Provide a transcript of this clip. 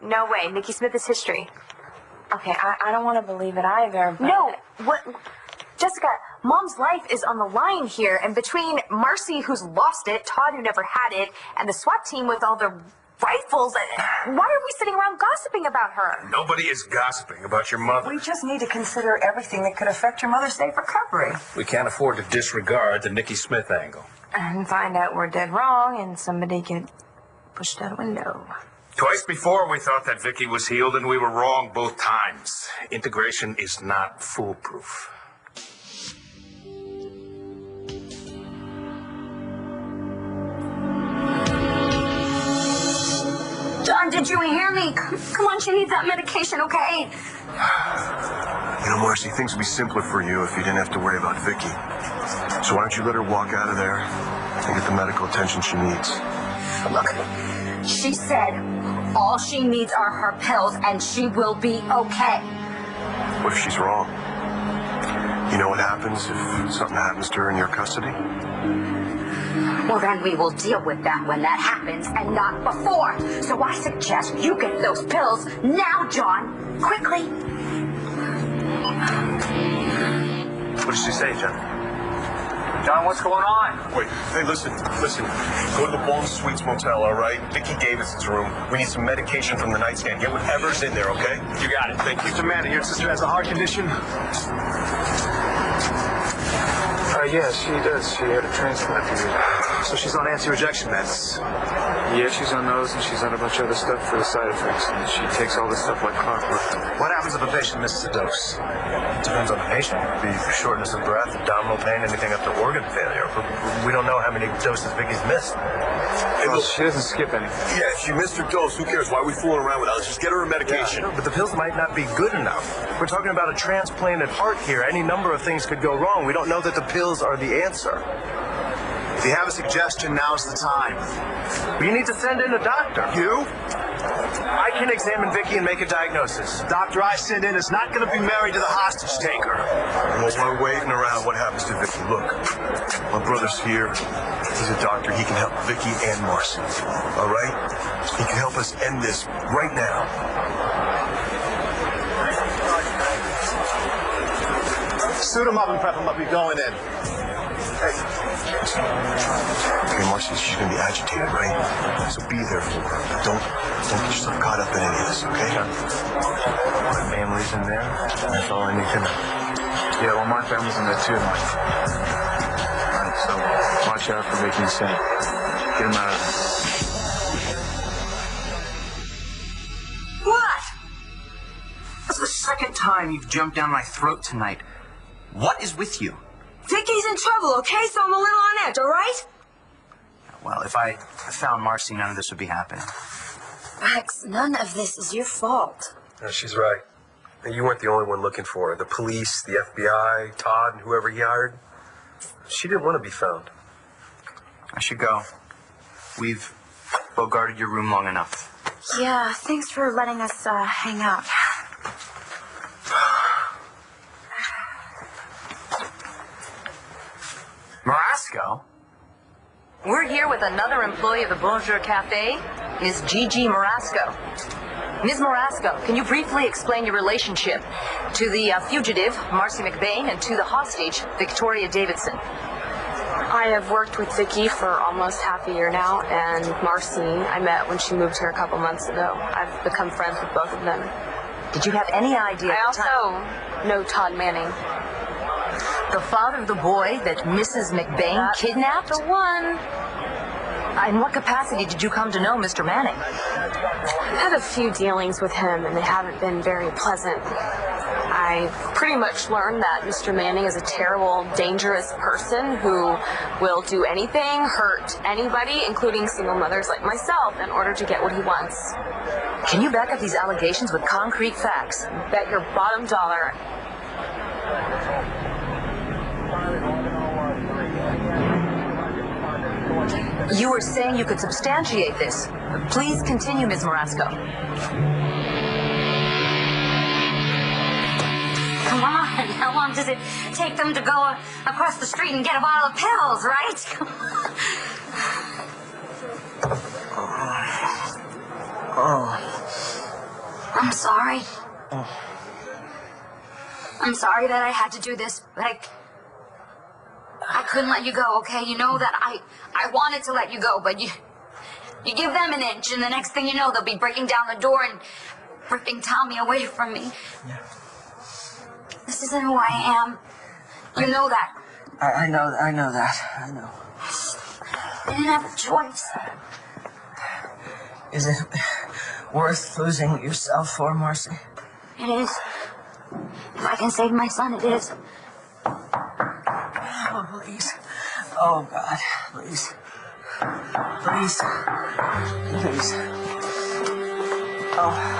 No way. Nikki Smith is history. Okay, I don't want to believe it either, but... No, what... Jessica, Mom's life is on the line here, and between Marcy, who's lost it, Todd, who never had it, and the SWAT team with all the rifles, why are we sitting around gossiping about her? Nobody is gossiping about your mother. We just need to consider everything that could affect your mother's safe recovery. We can't afford to disregard the Nikki Smith angle. And find out we're dead wrong and somebody get pushed out a window. Twice before, we thought that Vicky was healed, and we were wrong both times. Integration is not foolproof. John, did you hear me? Come on, she needs that medication, okay? You know, Marcy, things would be simpler for you if you didn't have to worry about Vicky. So why don't you let her walk out of there and get the medical attention she needs? Look, she said all she needs are her pills and she will be okay. What if she's wrong? You know what happens if something happens to her in your custody? Well, then we will deal with that when that happens and not before. So I suggest you get those pills now, John. Quickly. What did she say, John? John, what's going on? Wait, hey, listen. Go to the Balm Suites Motel, all right? Vicky Davidson's room. We need some medication from the nightstand. Get whatever's in there, okay? You got it. Thank you. Mr. Manning, your sister has a heart condition? Yeah, she does. She had a transplant. So she's on anti-rejection meds. Yeah, she's on those, and she's on a bunch of other stuff for the side effects. And she takes all this stuff like clockwork. What happens if a patient misses a dose? Depends on the patient. It could be shortness of breath, abdominal pain, anything up to organ failure. But we don't know how many doses Vicky's missed. Well, she doesn't skip any. Yeah, if she missed her dose, who cares? Why are we fooling around with that? Let's just get her a medication. Yeah, but the pills might not be good enough. We're talking about a transplanted heart here. Any number of things could go wrong. We don't know that the pills are the answer. If you have a suggestion, now's the time. You need to send in a doctor. You? I can examine Vicky and make a diagnosis. Doctor I send in is not going to be married to the hostage taker. Well, while waiting around, what happens to Vicky? Look, my brother's here. He's a doctor. He can help Vicky and Marcy. All right? He can help us end this right now. Suit him up and prep him up. You're going in. Okay, Marcy, she's going to be agitated, right? So be there for her. Don't get yourself caught up in any of this, okay? My family's in there. That's all I need to know. Yeah, well, my family's in there too, Mike. All right, so watch out for Vicky and Sam. Get him out of there. What? That's the second time you've jumped down my throat tonight. What is with you? Vicky's in trouble, okay? So I'm a little on edge, all right? Well, if I found Marcy, none of this would be happening. Rex, none of this is your fault. She's right. And you weren't the only one looking for her. The police, the FBI, Todd, and whoever he hired. She didn't want to be found. I should go. We've bogarted your room long enough. Yeah, thanks for letting us hang out. Marasco? We're here with another employee of the Bonjour Cafe, Ms. Gigi Marasco. Ms. Marasco, can you briefly explain your relationship to the fugitive, Marcy McBain, and to the hostage, Victoria Davidson? I have worked with Vicky for almost half a year now, and Marcy I met when she moved here a couple months ago. I've become friends with both of them. Did you have any idea I at the time? also know Todd Manning. The father of the boy that Mrs. McBain kidnapped? The one. In what capacity did you come to know Mr. Manning? I've had a few dealings with him, and they haven't been very pleasant. I pretty much learned that Mr. Manning is a terrible, dangerous person who will do anything, hurt anybody, including single mothers like myself, in order to get what he wants. Can you back up these allegations with concrete facts? Bet your bottom dollar. You were saying you could substantiate this. Please continue, Ms. Marasco. Come on, how long does it take them to go across the street and get a bottle of pills, right? I'm sorry. I'm sorry that I had to do this, but I couldn't let you go, okay? You know that I wanted to let you go, but you give them an inch, and the next thing you know, they'll be breaking down the door and ripping Tommy away from me. Yeah. This isn't who I am. You know that. I know that. I know. I didn't have a choice. Is it worth losing yourself for, Marcy? It is. If I can save my son, it is. Oh, please. Oh, God. Please. Please. Please. Oh.